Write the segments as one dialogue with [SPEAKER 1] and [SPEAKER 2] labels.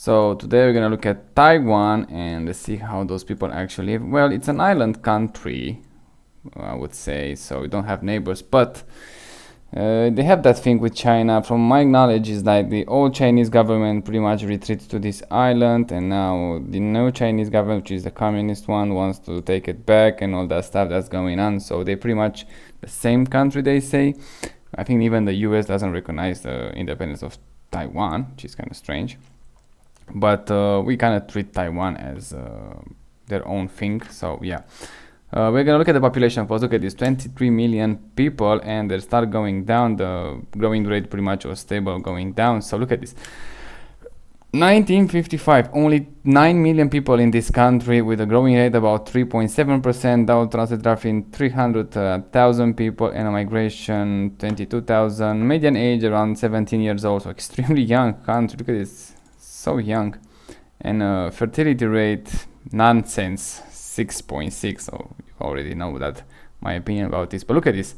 [SPEAKER 1] So today we're gonna look at Taiwan and let's see how those people actually live. Well, it's an island country, I would say, so we don't have neighbors, but they have that thing with China. From my knowledge, is like the old Chinese government pretty much retreated to this island, and now the new Chinese government, which is the communist one, wants to take it back and all that stuff that's going on. So they pretty much the same country, they say. I think even the US doesn't recognize the independence of Taiwan, which is kind of strange. But we kind of treat Taiwan as their own thing. So yeah, we're gonna look at the population first. Look at this, 23 million people, and they start going down. The growing rate pretty much was stable going down. So look at this. 1955, only 9 million people in this country with a growing rate about 3.7%. That would translate roughly in 300,000 people, and a migration 22,000. Median age around 17 years old, so extremely young country. Look at this, so young. And fertility rate, nonsense, 6.6. So you already know that my opinion about this. But look at this.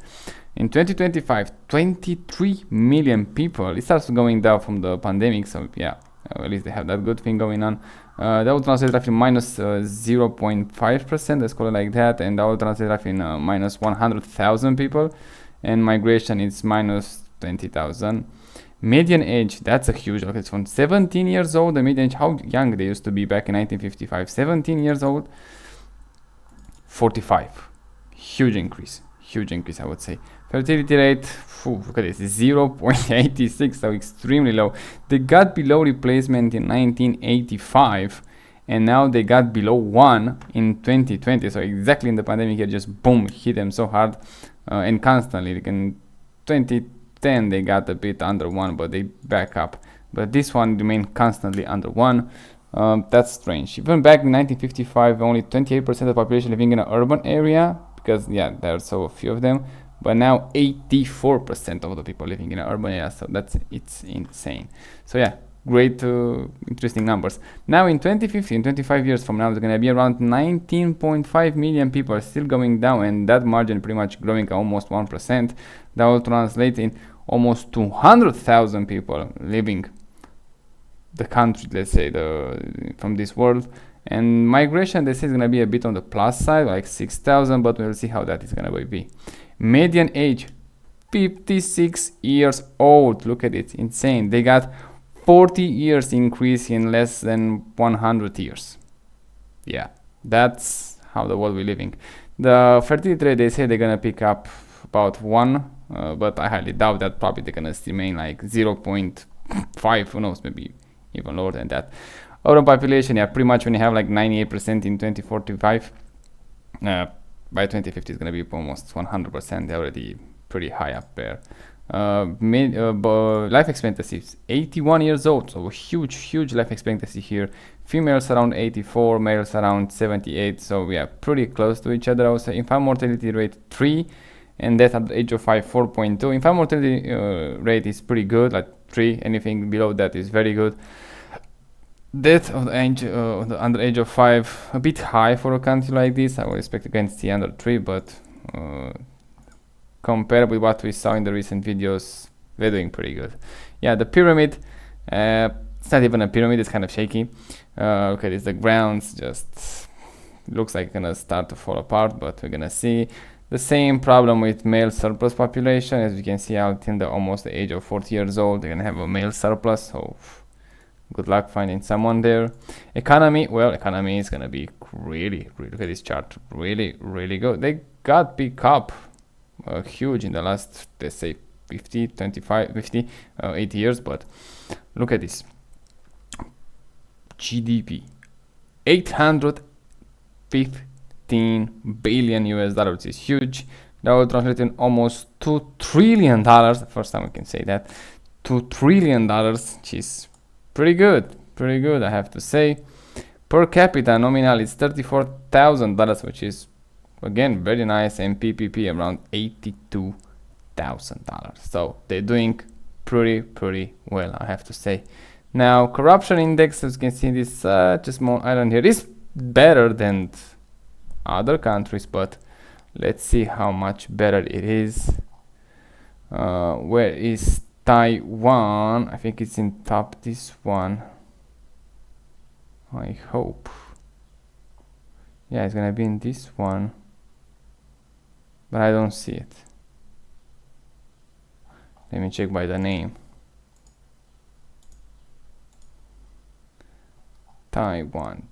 [SPEAKER 1] In 2025, 23 million people. It starts going down from the pandemic, so yeah. At least they have that good thing going on. That would translate roughly minus 0.5%, let's call it like that, and that would translate roughly in minus 100,000 people, and migration is minus 20,000. Median age, that's a huge, okay, it's from 17 years old, the median age, how young they used to be back in 1955, 17 years old, 45, huge increase, I would say. Fertility rate, look at this, 0.86, so extremely low. They got below replacement in 1985, and now they got below 1 in 2020. So exactly in the pandemic here, just boom, hit them so hard and constantly. Like in 2010, they got a bit under 1, but they back up. But this one remained constantly under 1. That's strange. Even back in 1955, only 28% of the population living in an urban area, because yeah, there are so few of them. But now 84% of the people living in an urban area, so it's insane. So yeah, great, interesting numbers. Now in 2050, in 25 years from now, there's gonna be around 19.5 million people, still going down, and that margin pretty much growing almost 1%. That will translate in almost 200,000 people leaving the country, let's say, from this world. And migration, they say, is gonna be a bit on the plus side, like 6,000, but we'll see how that is gonna be. Median age, 56 years old. Look at it, insane. They got 40 years increase in less than 100 years. Yeah, that's how the world we're living. The fertility rate, they say they're gonna pick up about 1, but I highly doubt that. Probably they're gonna remain like 0.5, who knows, maybe even lower than that. Urban population, yeah, pretty much when you have like 98% in 2045, by 2050 it's going to be almost 100%. They're already pretty high up there. Life expectancy is 81 years old, so huge life expectancy here. Females around 84, males around 78, so we are pretty close to each other. I would say infant mortality rate 3, and death at the age of 5, 4.2. Infant mortality rate is pretty good, like 3. Anything below that is very good. Death of the under age of 5, a bit high for a country like this. I would expect again to see under 3, but compared with what we saw in the recent videos, they're doing pretty good. Yeah, the pyramid, it's not even a pyramid, it's kind of shaky. Okay, this the grounds just looks like it's gonna start to fall apart, but we're gonna see. The same problem with male surplus population, as you can see out in the almost the age of 40 years old, they're gonna have a male surplus, so good luck finding someone there. Economy, well, economy is gonna be really, look at this chart, really good. They got pick up huge in the last, let's say, 50, 25, 50, 80 years, but look at this. GDP, 815 billion US dollars is huge. That will translate in almost $2 trillion. The first time we can say that. $2 trillion, which is pretty good, I have to say. Per capita nominal is $34,000, which is again very nice, and PPP around $82,000. So they're doing pretty well, I have to say. Now corruption index, as you can see, this just small island here is better than other countries, but let's see how much better it is. Where is Taiwan? I think it's in top, this one. I hope. Yeah, it's gonna be in this one, but I don't see it. Let me check by the name. Taiwan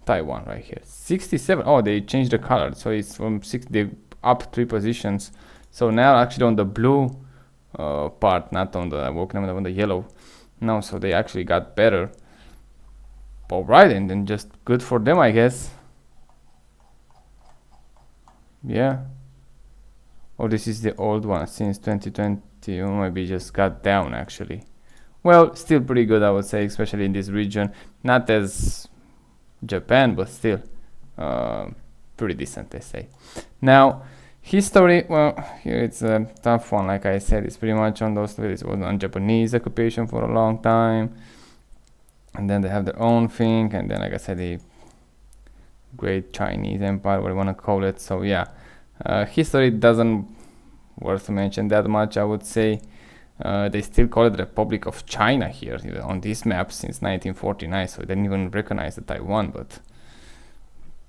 [SPEAKER 1] right here. 67. Oh, they changed the color, so it's from 6. They up 3 positions. So now actually on the blue part, not on the on the yellow. No, so they actually got better. Alright, and then just good for them, I guess. Yeah. Or this is the old one since 2020, or maybe just got down actually. Well, still pretty good, I would say, especially in this region. Not as Japan, but still pretty decent, let's say. Now, history, well, here it's a tough one. Like I said, it's pretty much on those. It was on Japanese occupation for a long time, and then they have their own thing, and then, like I said, the Great Chinese Empire, what you want to call it. So yeah, history doesn't worth to mention that much, I would say. They still call it Republic of China here on this map since 1949, so they didn't even recognize the Taiwan. But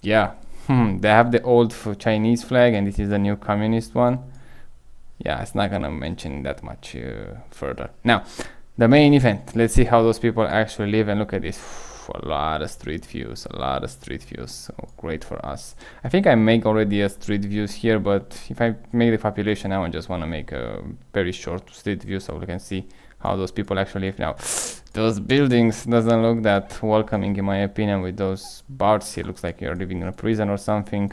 [SPEAKER 1] yeah, they have the old Chinese flag, and this is the new communist one. Yeah, it's not gonna mention that much further. Now, the main event. Let's see how those people actually live, and look at this. A lot of street views, so great for us. I think I make already a street views here, but if I make the population now, I just want to make a very short street view so we can see how those people actually live. Now, those buildings doesn't look that welcoming in my opinion, with those bars here. Looks like you're living in a prison or something.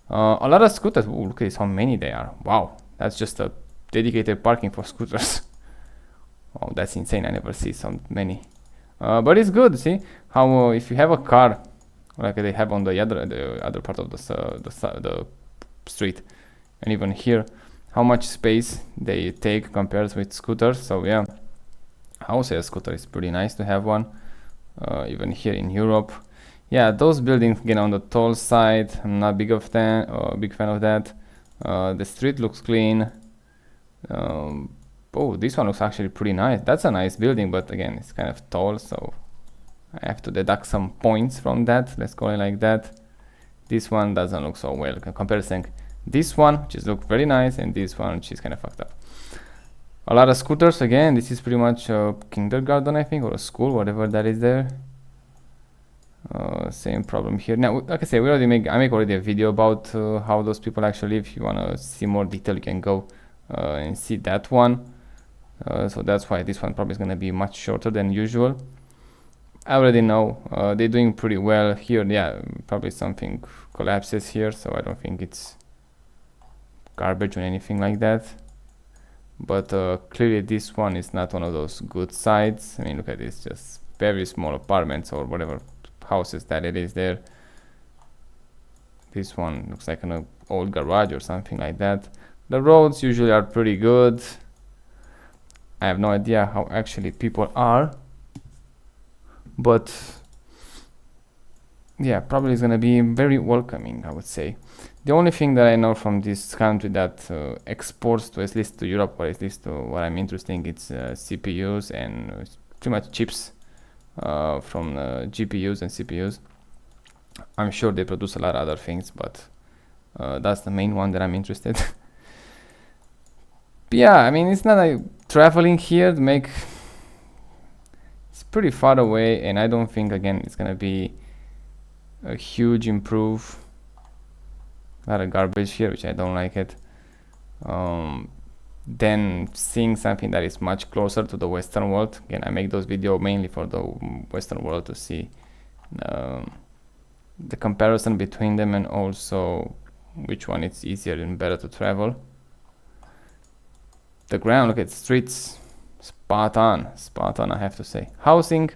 [SPEAKER 1] A lot of scooters. Ooh, look at this, how many they are. Wow, that's just a dedicated parking for scooters. Oh, that's insane. I never see so many. But it's good. See how if you have a car, like they have on the other part of the street, and even here, how much space they take compared with scooters. So yeah, I would say a scooter is pretty nice to have one. Even here in Europe, yeah, those buildings get on the tall side. I'm not big fan of that. The street looks clean. Oh, this one looks actually pretty nice. That's a nice building, but again, it's kind of tall, so I have to deduct some points from that. Let's call it like that. This one doesn't look so well. Comparison, this one, which looks very nice, and this one, which is kind of fucked up. A lot of scooters. Again, this is pretty much a kindergarten, I think, or a school, whatever that is there. Same problem here. Now, like I say, I make already a video about how those people actually live. If you want to see more detail, you can go and see that one. So that's why this one probably is going to be much shorter than usual. I already know they're doing pretty well here. Yeah, probably something collapses here, so I don't think it's garbage or anything like that. But clearly this one is not one of those good sides. I mean, look at this, just very small apartments or whatever houses that it is there. This one looks like an old garage or something like that. The roads usually are pretty good. I have no idea how actually people are, but yeah, probably it's gonna be very welcoming, I would say. The only thing that I know from this country that exports to at least to Europe, or at least to what I'm interested in, it's CPUs and pretty much chips from GPUs and CPUs. I'm sure they produce a lot of other things, but that's the main one that I'm interested. Yeah, I mean, it's not like traveling here to make. It's pretty far away, and I don't think again it's gonna be a huge improve. A lot of garbage here, which I don't like it. Then seeing something that is much closer to the Western world. Again, I make those videos mainly for the Western world to see the comparison between them, and also which one it's easier and better to travel. The ground, look at streets, spot on, I have to say. Housing,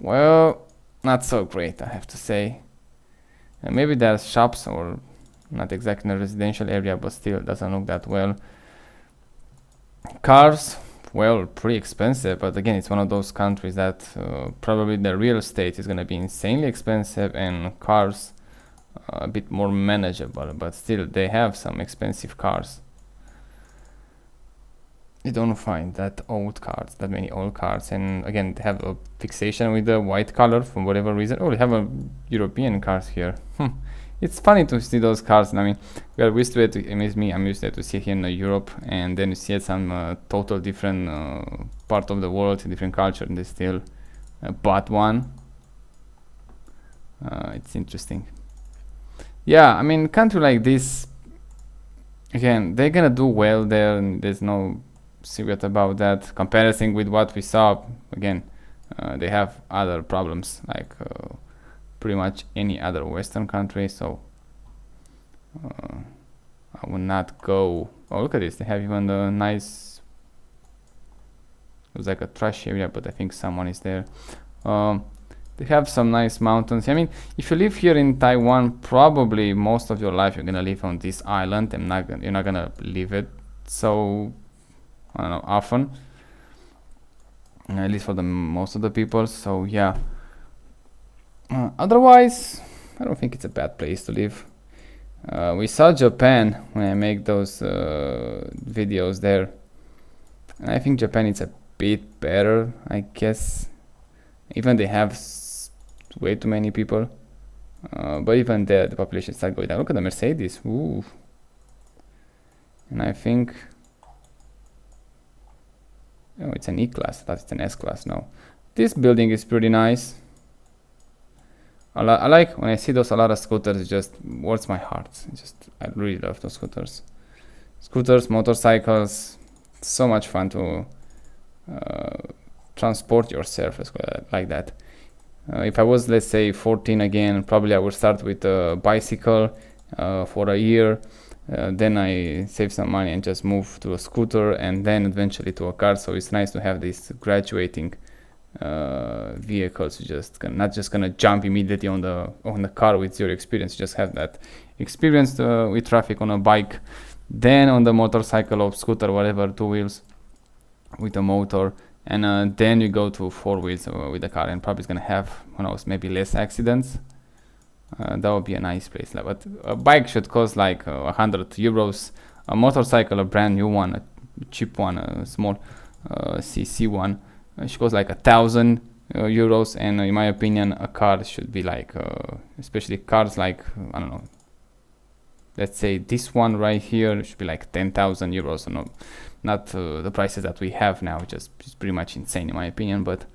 [SPEAKER 1] well, not so great, I have to say. And maybe there's shops, or not exactly in a residential area, but still doesn't look that well. Cars, well, pretty expensive, but again, it's one of those countries that probably the real estate is going to be insanely expensive, and cars a bit more manageable, but still they have some expensive cars. you don't find that many old cars. And again, they have a fixation with the white color for whatever reason. Oh, they have a European cars here. It's funny to see those cars. I mean, we are used to it. I'm used to it to see here in Europe, and then you see some total different part of the world, different culture, and they still bought one. It's interesting. Yeah, I mean, country like this, again, they're gonna do well there, and there's no secret about that. Comparison with what we saw, again, they have other problems like pretty much any other Western country. So I would not go. Oh, look at this! They have even the nice. It was like a trash area, but I think someone is there. They have some nice mountains. I mean, if you live here in Taiwan, probably most of your life you're gonna live on this island, and you're not gonna leave it so, I don't know, often. At least for the most of the people. So yeah. Otherwise, I don't think it's a bad place to live. We saw Japan when I make those videos there, and I think Japan is a bit better, I guess. Even they have way too many people, but even there the population starts going down. Look at the Mercedes. Ooh. And I think, oh, it's an E-Class. I thought it's an S-Class. No, this building is pretty nice. I like when I see those a lot of scooters. It just warms my heart. I really love those scooters, motorcycles. So much fun to transport yourself like that. If I was, let's say, 14 again, probably I would start with a bicycle for a year. Then I save some money and just move to a scooter, and then eventually to a car. So it's nice to have this graduating vehicles. You not just gonna jump immediately on the car with your experience. You just have that experience with traffic on a bike, then on the motorcycle or scooter, whatever, 2 wheels with a motor, and then you go to 4 wheels with the car, and probably it's gonna have, who knows, maybe less accidents. That would be a nice place. But a bike should cost like 100 euros. A motorcycle, a brand new one, a cheap one, a small CC one, should cost like 1,000 euros. And in my opinion, a car should be like, especially cars like, I don't know, let's say this one right here should be like 10,000 euros. No, not the prices that we have now, which is pretty much insane in my opinion. But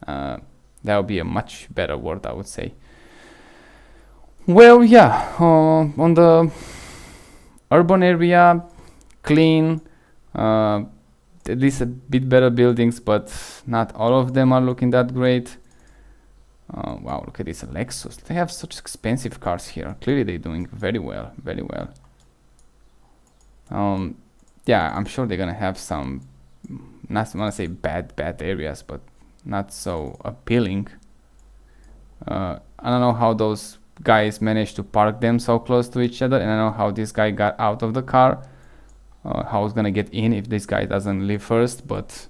[SPEAKER 1] that would be a much better word, I would say. Well, yeah, on the urban area, clean, at least a bit better buildings, but not all of them are looking that great. Wow, look at this Lexus. They have such expensive cars here. Clearly they're doing very well, very well. Yeah, I'm sure they're gonna have some, not wanna say bad areas, but not so appealing. I don't know how those guys managed to park them so close to each other, and I don't know how this guy got out of the car, how he's gonna get in if this guy doesn't leave first. But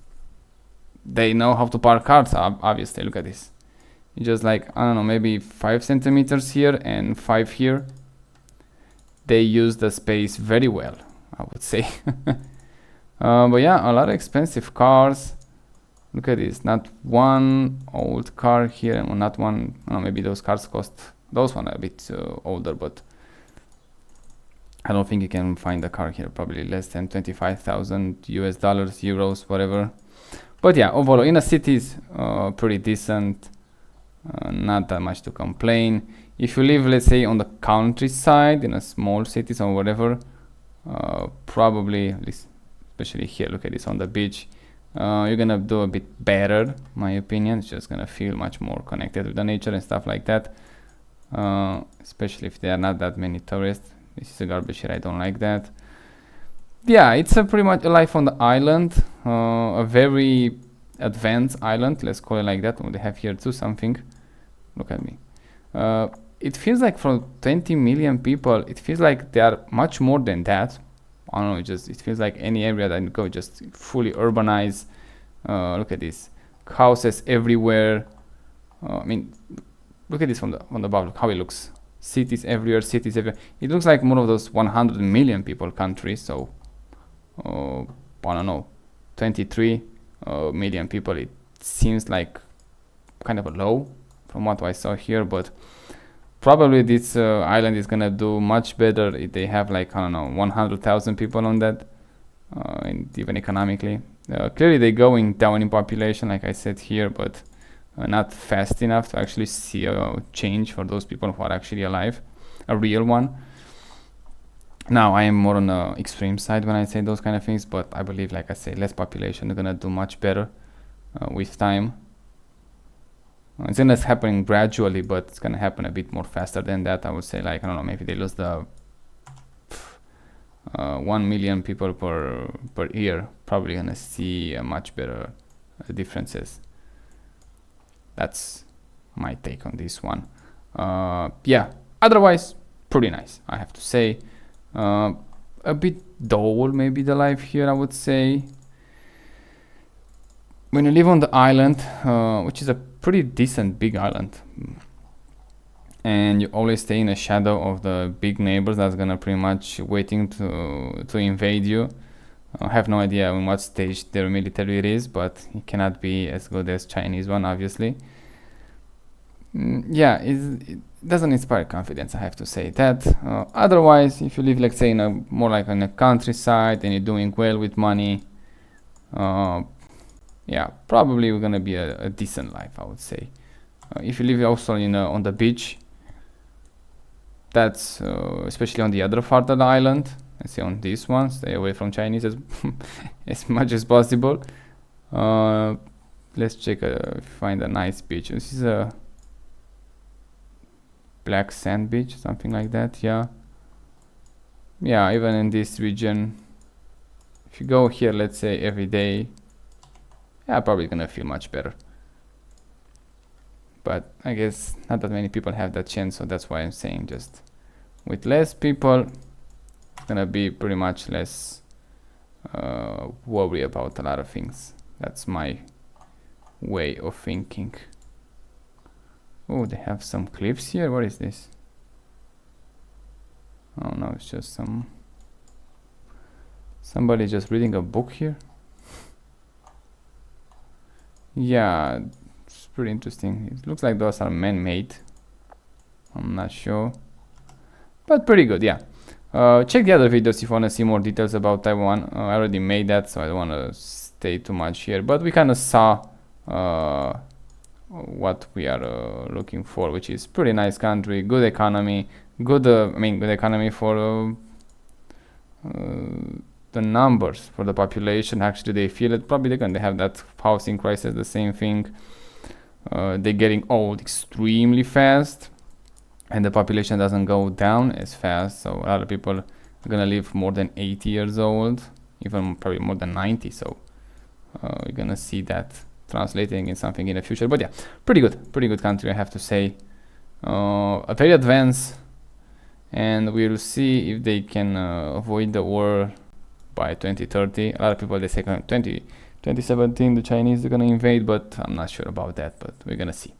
[SPEAKER 1] they know how to park cars, obviously. Look at this. You just like, I don't know, maybe 5 centimeters here and 5 here. They use the space very well, I would say. But yeah, a lot of expensive cars. Look at this, not one old car here, and not one, I don't know, maybe those cars cost, those one are a bit older, but I don't think you can find a car here, probably less than 25,000 US dollars, euros, whatever. But yeah, overall in the cities, pretty decent, not that much to complain. If you live, let's say, on the countryside, in a small cities or whatever, probably, at least, especially here, look at this, on the beach, you're gonna do a bit better, my opinion. It's just gonna feel much more connected with the nature and stuff like that. Especially if there are not that many tourists. This is a garbage here, I don't like that. Yeah, it's a pretty much a life on the island, a very advanced island, let's call it like that. They have here too something. Look at me. It feels like from 20 million people, it feels like they are much more than that. I don't know, it feels like any area that you go, just fully urbanized. Look at this, houses everywhere. I mean, look at this from the above, look how it looks. Cities everywhere. It looks like one of those 100 million people countries. So I don't know, 23 million people. It seems like kind of a low from what I saw here, but probably this island is gonna do much better if they have like, I don't know, 100,000 people on that, and even economically. Clearly they're going down in population, like I said here, but not fast enough to actually see a change for those people who are actually alive, a real one. Now I am more on the extreme side when I say those kind of things, but I believe, like I say, less population is gonna do much better with time. It's gonna happen gradually, but it's gonna happen a bit more faster than that. I would say, like, I don't know, maybe they lose the 1 million people per year. Probably gonna see a much better differences. That's my take on this one. Yeah, otherwise pretty nice, I have to say. A bit dull maybe the life here, I would say. When you live on the island, which is a pretty decent big island, and you always stay in the shadow of the big neighbors that's gonna pretty much waiting to invade you. I have no idea in what stage their military is, but it cannot be as good as Chinese one, obviously. Yeah, it doesn't inspire confidence, I have to say that. Otherwise, if you live, like, say, in a more like in a countryside and you're doing well with money, yeah, probably we're gonna be a decent life, I would say. If you live also on the beach, that's especially on the other part of the island. Let's say on this one, stay away from Chinese as as much as possible. Let's check find a nice beach. This is a black sand beach, something like that. Yeah, even in this region, if you go here, let's say every day, yeah, probably gonna feel much better. But I guess not that many people have that chance, so that's why I'm saying just with less people, it's gonna be pretty much less worry about a lot of things. That's my way of thinking. Oh, they have some cliffs here. What is this? Oh no, it's just somebody just reading a book here. Yeah, it's pretty interesting. It looks like those are man-made. I'm not sure, but pretty good. Yeah. Check the other videos if you want to see more details about Taiwan. I already made that, so I don't want to stay too much here, but we kind of saw what we are looking for, which is pretty nice country, good economy, good economy for the numbers, for the population. Actually they feel it. Probably they're gonna have that housing crisis, the same thing. They're getting old extremely fast, and the population doesn't go down as fast, so a lot of people are gonna live more than 80 years old, even probably more than 90. So you're gonna see that translating in something in the future. But yeah, pretty good country, I have to say. A very advanced, and we'll see if they can avoid the war by 2030. A lot of people, they say 2017 the Chinese are gonna invade, but I'm not sure about that, but we're gonna see.